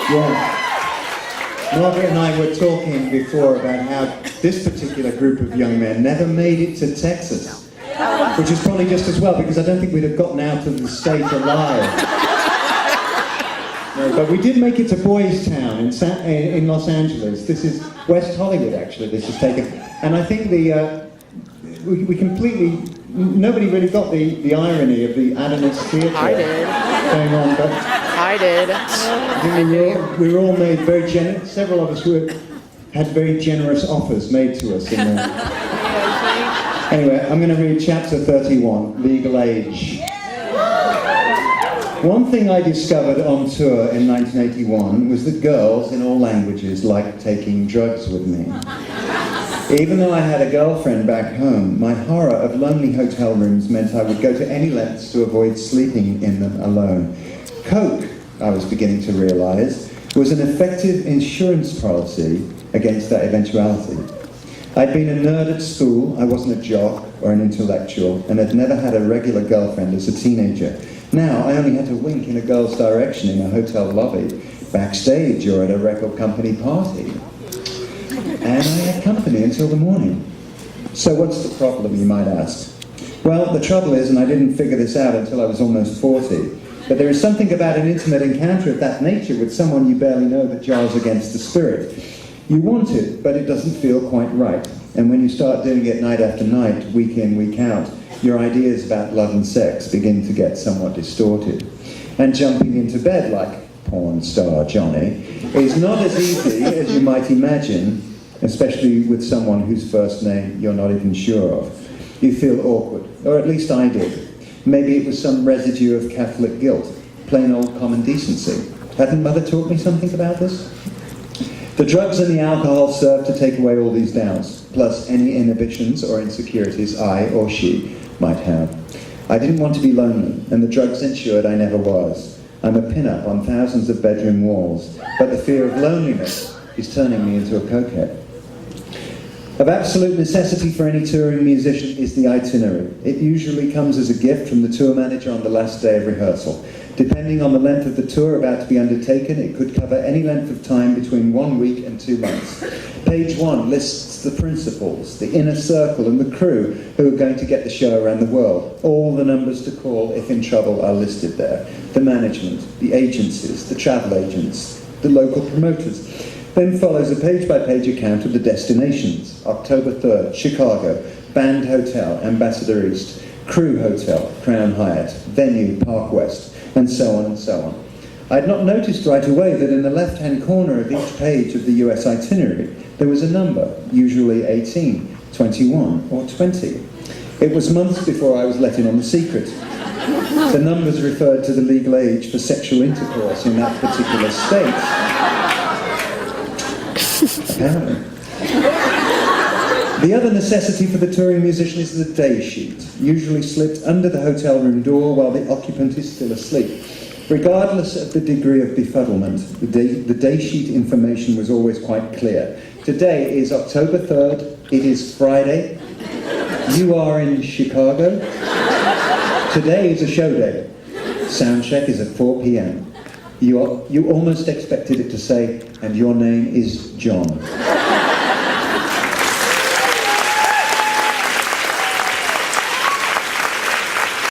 Yeah. Margaret and I were talking before about how this particular group of young men never made it to Texas, which is probably just as well, because I don't think we'd have gotten out of the state alive. No, but we did make it to Boys Town in Los Angeles. This is West Hollywood, actually, this is taken. And I think we completely, nobody really got the irony of the Adonis Theatre going on, but I did. we were all made very generous. Several of us had very generous offers made to us. Anyway, I'm going to read chapter 31, Legal Age. One thing I discovered on tour in 1981 was that girls in all languages liked taking drugs with me. Even though I had a girlfriend back home, my horror of lonely hotel rooms meant I would go to any lengths to avoid sleeping in them alone. Coke, I was beginning to realise, was an effective insurance policy against that eventuality. I'd been a nerd at school, I wasn't a jock or an intellectual, and had never had a regular girlfriend as a teenager. Now I only had to wink in a girl's direction in a hotel lobby, backstage or at a record company party. And I had company until the morning. So what's the problem, you might ask? Well, the trouble is, and I didn't figure this out until I was almost 40, but there is something about an intimate encounter of that nature with someone you barely know that jars against the spirit. You want it, but it doesn't feel quite right. And when you start doing it night after night, week in, week out, your ideas about love and sex begin to get somewhat distorted. And jumping into bed like porn star Johnny is not as easy as you might imagine, especially with someone whose first name you're not even sure of. You feel awkward, or at least I did. Maybe it was some residue of Catholic guilt, plain old common decency. Hadn't Mother taught me something about this? The drugs and the alcohol serve to take away all these doubts, plus any inhibitions or insecurities I or she might have. I didn't want to be lonely, and the drugs ensured I never was. I'm a pin-up on thousands of bedroom walls, but the fear of loneliness is turning me into a cokehead. Of absolute necessity for any touring musician is the itinerary. It usually comes as a gift from the tour manager on the last day of rehearsal. Depending on the length of the tour about to be undertaken, it could cover any length of time between 1 week and 2 months. Page 1 lists the principals, the inner circle and the crew who are going to get the show around the world. All the numbers to call if in trouble are listed there. The management, the agencies, the travel agents, the local promoters. Then follows a page-by-page account of the destinations. October 3rd, Chicago, Band Hotel, Ambassador East, Crew Hotel, Crown Hyatt, Venue, Park West, and so on and so on. I had not noticed right away that in the left-hand corner of each page of the US itinerary, there was a number, usually 18, 21, or 20. It was months before I was let in on the secret. The numbers referred to the legal age for sexual intercourse in that particular state. Apparently. The other necessity for the touring musician is the day sheet, usually slipped under the hotel room door while the occupant is still asleep. Regardless of the degree of befuddlement, the day sheet information was always quite clear. Today is October 3rd, it is Friday, you are in Chicago, today is a show day, sound check is at 4 p.m. You almost expected it to say, and your name is John.